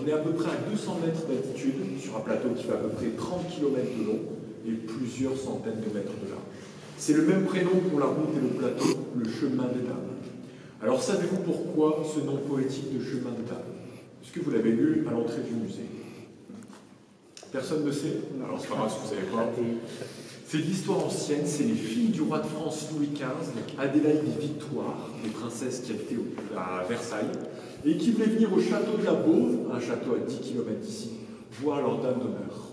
On est à peu près à 200 mètres d'altitude, sur un plateau qui fait à peu près 30 km de long et plusieurs centaines de mètres de large. C'est le même prénom pour la route et le plateau, le chemin des dames. Alors savez-vous pourquoi ce nom poétique de chemin des dames? Est-ce que vous l'avez lu à l'entrée du musée? Personne ne sait? Alors c'est pas grave si vous ne savez pas. C'est de l'histoire ancienne, c'est les filles du roi de France Louis XV, Adélaïde et Victoire, des princesses qui habitaient à Versailles, et qui voulaient venir au château de la Bauve, un château à 10 km d'ici, voir leur dame d'honneur.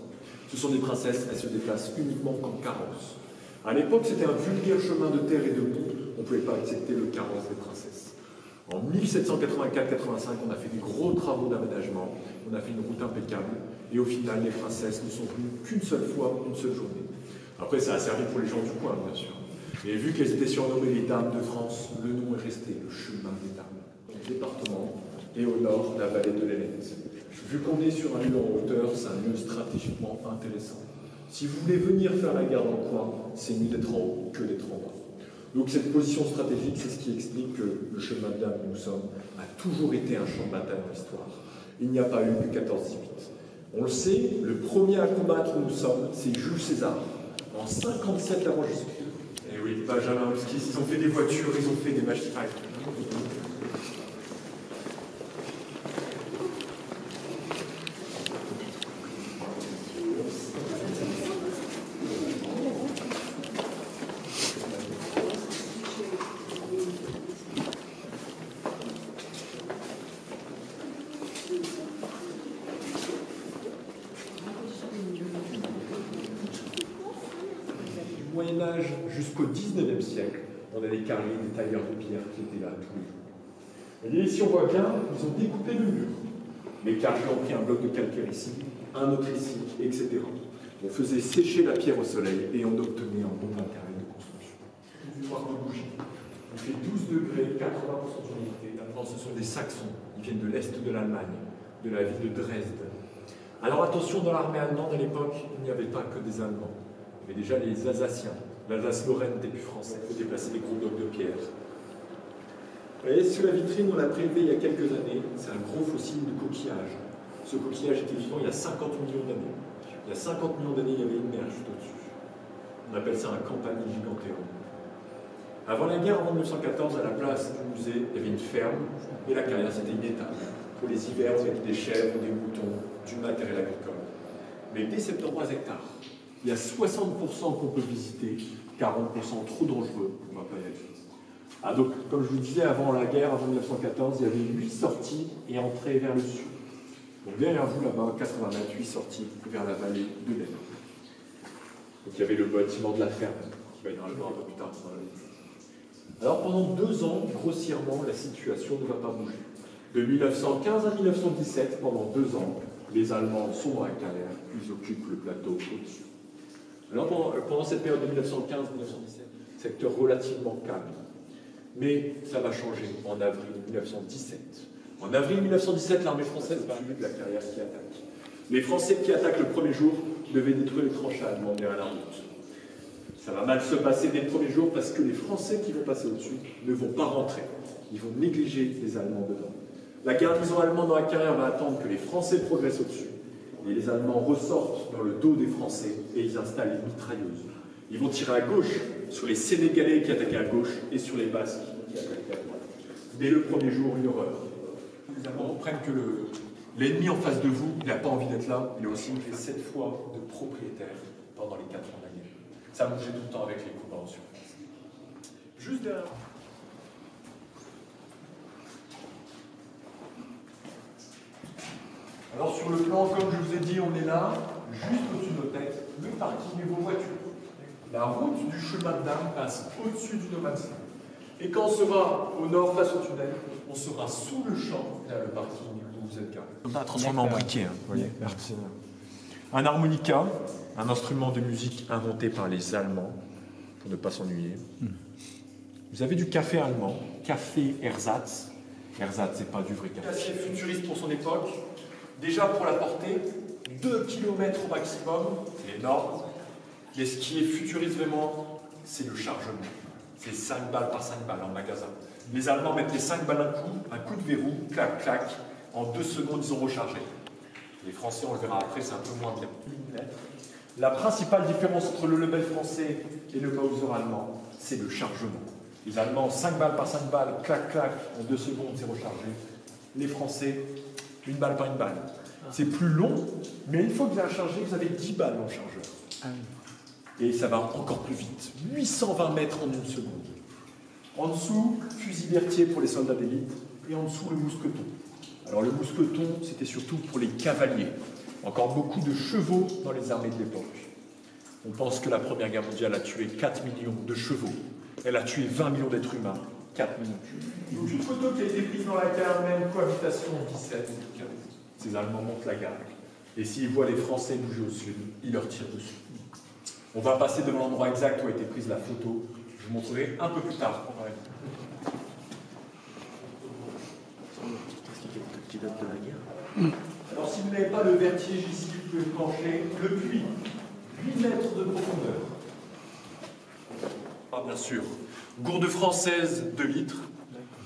Ce sont des princesses, elles se déplacent uniquement qu'en carrosse. À l'époque, c'était un vulgaire chemin de terre et de boue, on ne pouvait pas accepter le carrosse des princesses. En 1784-85, on a fait des gros travaux d'aménagement, on a fait une route impeccable, et au final, les princesses ne sont venues qu'une seule fois, une seule journée. Après, ça a servi pour les gens du coin, bien sûr. Et vu qu'elles étaient surnommées les Dames de France, le nom est resté le chemin des dames. Le département, et au nord, la vallée de l'Ailette. Vu qu'on est sur un lieu en hauteur, c'est un lieu stratégiquement intéressant. Si vous voulez venir faire la guerre dans le coin, c'est mieux d'être en haut que d'être en bas. Donc cette position stratégique, c'est ce qui explique que le chemin de dames où nous sommes a toujours été un champ de bataille dans l'histoire. Il n'y a pas eu que 14-18. On le sait, le premier à combattre où nous sommes, c'est Jules César. En 57 avant Jésus-Christ. Et oui, Benjamin Husky, ils ont fait des voitures, ils ont fait des machines. Moyen-Âge jusqu'au 19e siècle, on a des carriers, des tailleurs de pierre qui étaient là tous les jours. Et ici, on voit bien, ils ont découpé le mur. Les carriers ont pris un bloc de calcaire ici, un autre ici, etc. On faisait sécher la pierre au soleil et on obtenait un bon matériel de construction. Une fois de bougie. Il fait 12 degrés, 80% d'humidité. Maintenant, ce sont des Saxons. Ils viennent de l'est de l'Allemagne, de la ville de Dresde. Alors attention, dans l'armée allemande à l'époque, il n'y avait pas que des Allemands. Il y avait déjà les Alsaciens. L'Alsace-Lorraine n'était plus français. Il faut déplacer des gros blocs de pierre. Vous voyez, sur la vitrine, on l'a prélevé il y a quelques années. C'est un gros fossile de coquillage. Ce coquillage était vivant il y a 50 millions d'années. Il y a 50 millions d'années, il y avait une mer juste au-dessus. On appelle ça un campanile giganteum. Avant la guerre, en 1914, à la place du musée, il y avait une ferme et la carrière, c'était une étable. Pour les hivers, on mettait des chèvres, des moutons, du matériel agricole. Mais dès 73 hectares, il y a 60% qu'on peut visiter, 40% trop dangereux, on ne va pas y aller. Ah, donc, comme je vous disais, avant la guerre, avant 1914, il y avait 8 sorties et entrées vers le sud. Donc derrière vous, là-bas, 80 mètres, 8 sorties vers la vallée de l'Aisne. Donc il y avait le bâtiment de la ferme, qui va y en avoir un peu plus tard dans la vie. Alors pendant 2 ans, grossièrement, la situation ne va pas bouger. De 1915 à 1917, pendant 2 ans, les Allemands sont dans la carrière, ils occupent le plateau au-dessus. Alors pendant cette période de 1915-1917, secteur relativement calme. Mais ça va changer en avril 1917. En avril 1917, l'armée française va arriver de la carrière qui attaque. Les Français qui attaquent le premier jour devaient détruire les tranchées allemandes derrière la route. Ça va mal se passer dès le premier jour parce que les Français qui vont passer au-dessus ne vont pas rentrer. Ils vont négliger les Allemands dedans. La garnison allemande dans la carrière va attendre que les Français progressent au-dessus. Et les Allemands ressortent dans le dos des Français et ils installent les mitrailleuses. Ils vont tirer à gauche sur les Sénégalais qui attaquaient à gauche et sur les Basques qui attaquaient à droite. Dès le premier jour, une horreur. Les Allemands comprennent que l'ennemi en face de vous, il n'a pas envie d'être là, il a aussi fait 7 fois de propriétaire pendant les 4 ans de la guerre. Ça bougeait tout le temps avec les combats en surface. Juste derrière. Alors sur le plan, comme je vous ai dit, on est là, juste au-dessus de nos têtes, le parking de vos voitures. La route du chemin de dames passe au-dessus du No Man's Land. Et quand on sera au nord face au tunnel, on sera sous le champ, là, le parking où vous êtes garé. On a transformé en briquet, vous voyez. Merci. Un harmonica, un instrument de musique inventé par les Allemands, pour ne pas s'ennuyer. Vous avez du café allemand, café Ersatz. Ersatz, c'est pas du vrai café. Assez futuriste pour son époque. Déjà pour la portée, 2 km au maximum, c'est énorme. Mais ce qui est futuriste vraiment, c'est le chargement. C'est 5 balles par 5 balles en magasin. Les Allemands mettent les 5 balles un coup de verrou, clac, clac. En 2 secondes, ils ont rechargé. Les Français, on le verra après, c'est un peu moins bien. La principale différence entre le Lebel français et le Mauser allemand, c'est le chargement. Les Allemands, 5 balles par 5 balles, clac, clac, en 2 secondes, c'est rechargé. Les Français, 1 balle par 1 balle. C'est plus long, mais une fois que vous avez chargé, vous avez 10 balles en chargeur. Et ça va encore plus vite. 820 mètres en 1 seconde. En dessous, fusil Berthier pour les soldats d'élite, et en dessous, le mousqueton. Alors le mousqueton, c'était surtout pour les cavaliers. Encore beaucoup de chevaux dans les armées de l'époque. On pense que la Première Guerre mondiale a tué 4 millions de chevaux. Elle a tué 20 millions d'êtres humains. 4 millions. Donc une photo qui a été prise dans la gare, même cohabitation en 17. Ces Allemands montent la gare. Et s'ils voient les Français bouger au sud, ils leur tirent dessus. On va passer devant l'endroit exact où a été prise la photo. Je vous montrerai un peu plus tard. Qui date de la guerre. Alors si vous n'avez pas le vertige ici, vous pouvez plancher le puits. 8 mètres de profondeur. Ah bien sûr. Gourde française 2 litres.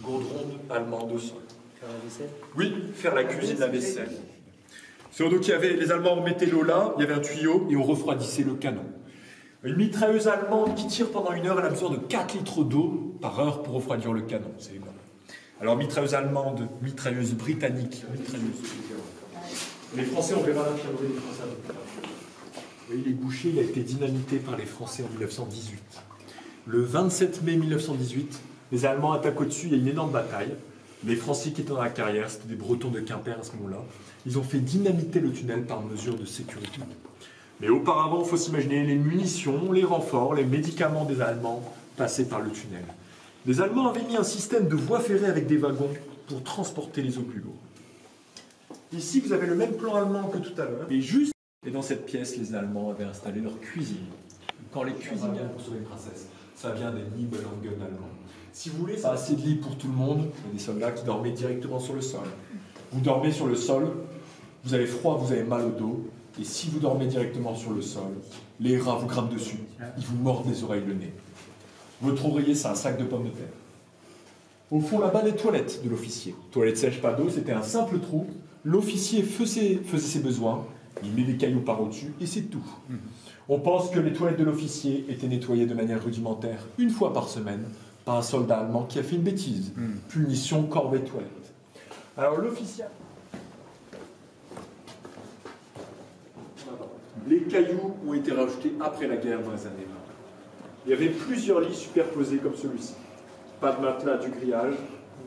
Gourde ronde allemande au sol. Faire la vaisselle? Oui, faire la cuisine, la vaisselle. Donc les Allemands mettaient l'eau là, il y avait un tuyau et on refroidissait le canon. Une mitrailleuse allemande qui tire pendant 1 heure, elle a besoin de 4 litres d'eau par heure pour refroidir le canon. C'est énorme. Alors mitrailleuse allemande, mitrailleuse britannique, mitrailleuse. Les Français, on verra la théorie des Français. Vous voyez, les bouchers, il a été dynamité par les Français en 1918. Le 27 mai 1918, les Allemands attaquent au-dessus, il y a une énorme bataille. Les Français qui étaient dans la carrière, c'était des Bretons de Quimper à ce moment-là, ils ont fait dynamiter le tunnel par mesure de sécurité. Mais auparavant, il faut s'imaginer les munitions, les renforts, les médicaments des Allemands passaient par le tunnel. Les Allemands avaient mis un système de voies ferrées avec des wagons pour transporter les eaux plus lourdes. Ici, vous avez le même plan allemand que tout à l'heure. Et dans cette pièce, les Allemands avaient installé leur cuisine. Quand les cuisinières pour sauver les princesses, ça vient des Nibelungen allemands. Si vous voulez, ça a assez de lits pour tout le monde. Il y a des soldats qui dormaient directement sur le sol. Vous dormez sur le sol, vous avez froid, vous avez mal au dos. Et si vous dormez directement sur le sol, les rats vous grimpent dessus. Ils vous mordent les oreilles, le nez. Votre oreiller, c'est un sac de pommes de terre. Au fond, là-bas, les toilettes de l'officier. Toilettes sèches, pas d'eau, c'était un simple trou. L'officier faisait ses besoins, il met des cailloux par au-dessus, et c'est tout. On pense que les toilettes de l'officier étaient nettoyées de manière rudimentaire, 1 fois par semaine, par un soldat allemand qui a fait une bêtise. Punition, corvée toilette. Alors l'officier... Les cailloux ont été rajoutés après la guerre dans les années 20. Il y avait plusieurs lits superposés comme celui-ci. Pas de matelas, du grillage.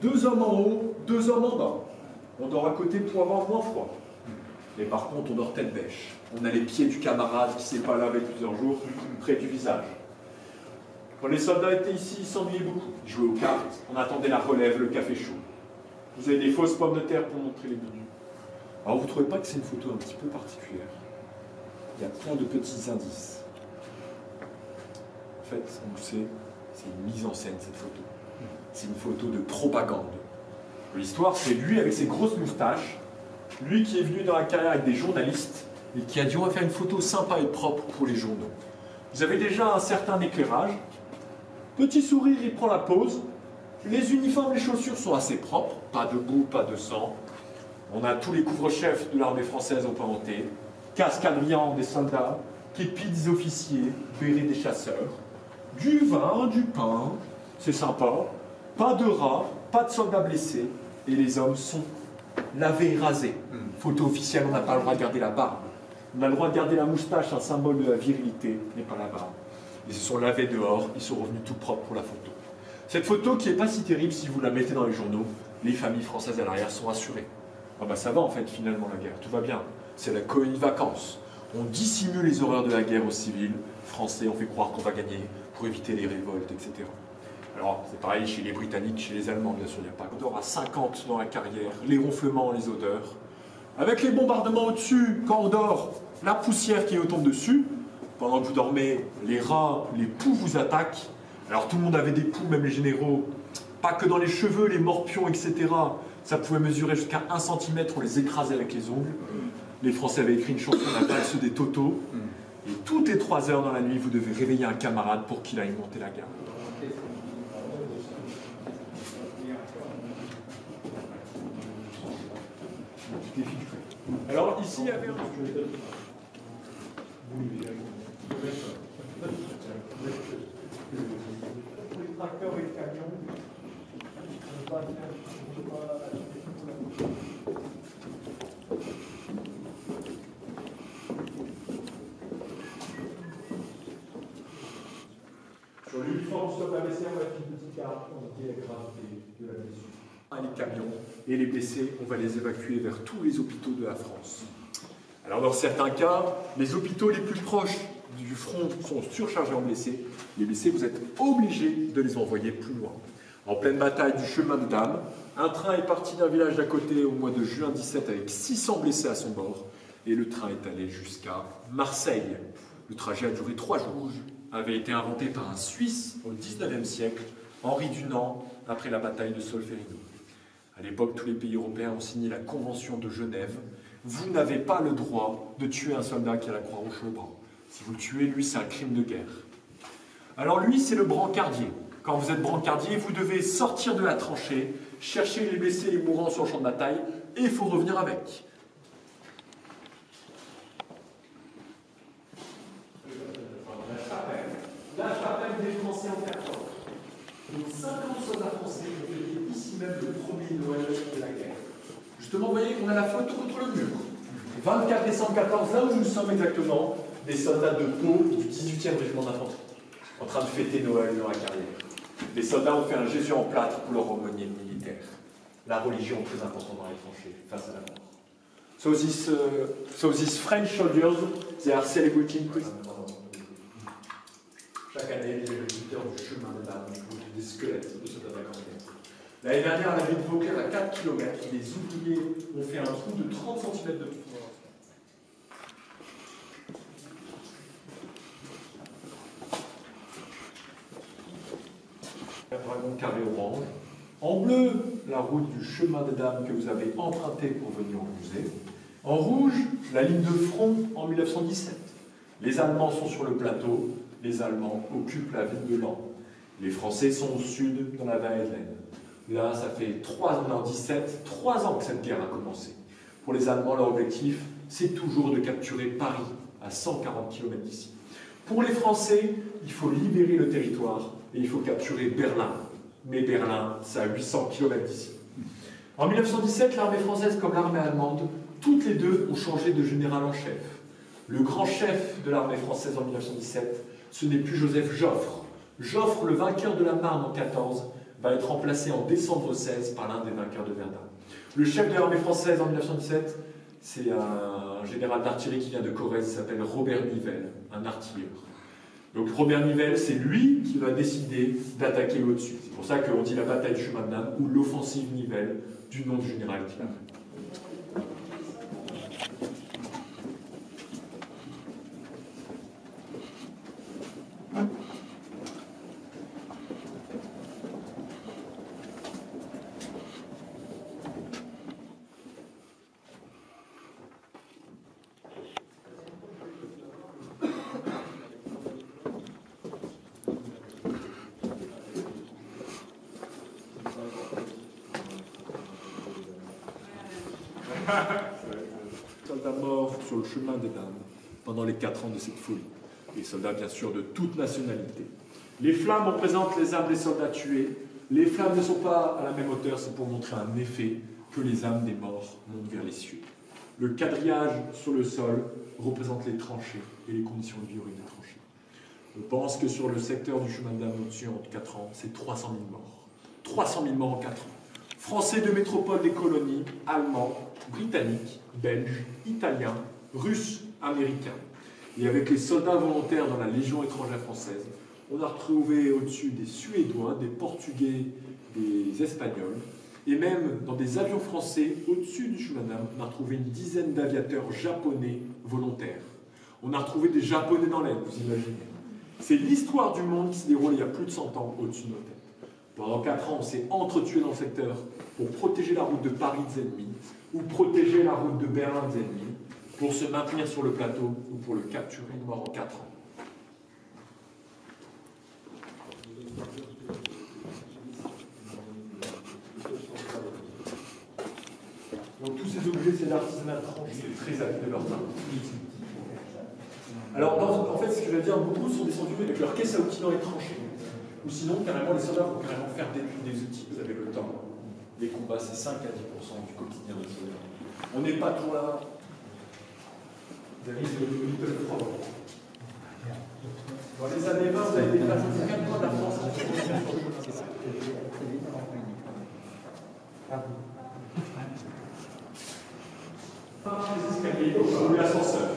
2 hommes en haut, 2 hommes en bas. On dort à côté pour avoir moins froid. Mais par contre, on dort tête bêche. On a les pieds du camarade qui ne s'est pas lavé plusieurs jours près du visage. Quand les soldats étaient ici, ils s'ennuyaient beaucoup. Ils jouaient aux cartes, on attendait la relève, le café chaud. Vous avez des fausses pommes de terre pour montrer les menus. Alors vous ne trouvez pas que c'est une photo un petit peu particulière? Il y a plein de petits indices. En fait, on le sait, c'est une mise en scène cette photo. C'est une photo de propagande. L'histoire, c'est lui avec ses grosses moustaches, lui qui est venu dans la carrière avec des journalistes et qui a dit on va faire une photo sympa et propre pour les journaux. Vous avez déjà un certain éclairage. Petit sourire, il prend la pose. Les uniformes, les chaussures sont assez propres, pas de boue, pas de sang. On a tous les couvre-chefs de l'armée française implémentés, casques brillant des soldats, képis des officiers, bérets des chasseurs, du vin, du pain, c'est sympa, pas de rats, pas de soldats blessés, et les hommes sont lavés et rasés. Photo officielle, on n'a pas le droit de garder la barbe. On a le droit de garder la moustache, un symbole de la virilité, mais pas la barbe. Ils se sont lavés dehors, ils sont revenus tout propres pour la photo. Cette photo qui n'est pas si terrible, si vous la mettez dans les journaux, les familles françaises à l'arrière sont rassurées. Ah bah ça va en fait finalement la guerre, tout va bien. C'est la colonie de vacances. On dissimule les horreurs de la guerre aux civils. Français, on fait croire qu'on va gagner pour éviter les révoltes, etc. Alors c'est pareil chez les Britanniques, chez les Allemands bien sûr, il n'y a pas. On dort à 50 dans la carrière, les ronflements, les odeurs. Avec les bombardements au-dessus, quand on dort, la poussière qui nous tombe dessus. Pendant que vous dormez, les rats, les poux vous attaquent. Alors tout le monde avait des poux, même les généraux. Pas que dans les cheveux, les morpions, etc. Ça pouvait mesurer jusqu'à 1 cm, on les écrasait avec les ongles. Les Français avaient écrit une chanson, on appelle ceux des totos. Et toutes les 3 heures dans la nuit, vous devez réveiller un camarade pour qu'il aille monter la garde. Tu t'es filtré. Alors ici, il y avait un... Les tracteurs et les camions. Sur l'uniforme stop AVC, on va faire une petite carte qui est la gravité de la blessure. Les camions et les blessés, on va les évacuer vers tous les hôpitaux de la France. Alors dans certains cas, les hôpitaux les plus proches du front sont surchargés en blessés. Les blessés, vous êtes obligés de les envoyer plus loin. En pleine bataille du chemin de Damme, un train est parti d'un village d'à côté au mois de juin 17 avec 600 blessés à son bord et le train est allé jusqu'à Marseille. Le trajet a duré 3 jours. Avait été inventé par un Suisse au XIXe siècle, Henri Dunant, après la bataille de Solferino. À l'époque, tous les pays européens ont signé la Convention de Genève. Vous n'avez pas le droit de tuer un soldat qui a la Croix-Rouge au bras. Si vous le tuez, lui, c'est un crime de guerre. Alors lui, c'est le brancardier. Quand vous êtes brancardier, vous devez sortir de la tranchée, chercher les blessés, les mourants sur le champ de bataille, et il faut revenir avec. La chapelle des Français en 14. Donc 50 soldats français ont fêté ici même le premier Noël de la guerre. Justement, vous voyez qu'on a la photo contre le mur. 24 décembre 14, là où nous sommes exactement, des soldats de Pau du 18e régiment d'infanterie, en train de fêter Noël dans la carrière. Les soldats ont fait un Jésus en plâtre pour leur aumônier militaire. La religion très importante dans les tranchées, face à la mort. So these French soldiers, they are celebrating Christmas. Chaque année, les agriculteurs du chemin de Damme trouvent des squelettes de soldats d'Aquitaine. L'année dernière, à la ville de Beaucaire, à 4 km, les ouvriers ont fait un trou de 30 cm de profondeur. Un dragon carré orange. En bleu, la route du chemin des Dames que vous avez emprunté pour venir au musée. En rouge, la ligne de front en 1917. Les Allemands sont sur le plateau. Les Allemands occupent la ville de Laon. Les Français sont au sud, dans la vallée de l'Aisne. Là, ça fait 3 ans que cette guerre a commencé. Pour les Allemands, leur objectif, c'est toujours de capturer Paris, à 140 km d'ici. Pour les Français, il faut libérer le territoire et il faut capturer Berlin. Mais Berlin, c'est à 800 km d'ici. En 1917, l'armée française comme l'armée allemande, toutes les deux ont changé de général en chef. Le grand chef de l'armée française en 1917, ce n'est plus Joseph Joffre. Joffre, le vainqueur de la Marne en 14, va être remplacé en décembre 16 par l'un des vainqueurs de Verdun. Le chef de l'armée française en 1917, c'est un général d'artillerie qui vient de Corrèze, il s'appelle Robert Nivelle, un artilleur. Donc Robert Nivelle, c'est lui qui va décider d'attaquer au-dessus. C'est pour ça qu'on dit la bataille du chemin de Damme ou l'offensive Nivelle, du nom du général qui l'a fait. Soldats morts sur le chemin des Dames pendant les 4 ans de cette folie. Les soldats, bien sûr, de toute nationalité. Les flammes représentent les âmes des soldats tués. Les flammes ne sont pas à la même hauteur, c'est pour montrer un effet que les âmes des morts montent vers les cieux. Le quadrillage sur le sol représente les tranchées et les conditions de vie horribles des tranchées. On pense que sur le secteur du chemin de Damme au-dessus, en 4 ans, c'est 300 000 morts. 300 000 morts en 4 ans. Français de métropole des colonies, Allemands, Britanniques, Belges, Italiens, Russes, Américains. Et avec les soldats volontaires dans la Légion étrangère française, on a retrouvé au-dessus des Suédois, des Portugais, des Espagnols, et même dans des avions français, au-dessus du chemin de Damme, on a retrouvé une dizaine d'aviateurs japonais volontaires. On a retrouvé des Japonais dans l'air, vous imaginez. C'est l'histoire du monde qui se déroule il y a plus de 100 ans au-dessus de nos têtes. Pendant 4 ans, on s'est entretués dans le secteur pour protéger la route de Paris des ennemis, ou protéger la route de Berlin des ennemis, pour se maintenir sur le plateau, ou pour le capturer mort en 4 ans. Donc tous ces objets, c'est l'artisanat tranché, très habile de leur main. Alors en fait, ce que je veux dire, beaucoup sont descendus avec leur caisse à outils dans les tranchées. Ou sinon, carrément, les soldats vont carrément faire des outils avec le temps. Les combats, c'est 5 à 10% du quotidien des soldats. On n'est pas toujours là. Vous avez le Little Frog. Dans les années 20, vous avez déplacé 4 mois de la France. Les escaliers, ou l'ascenseur.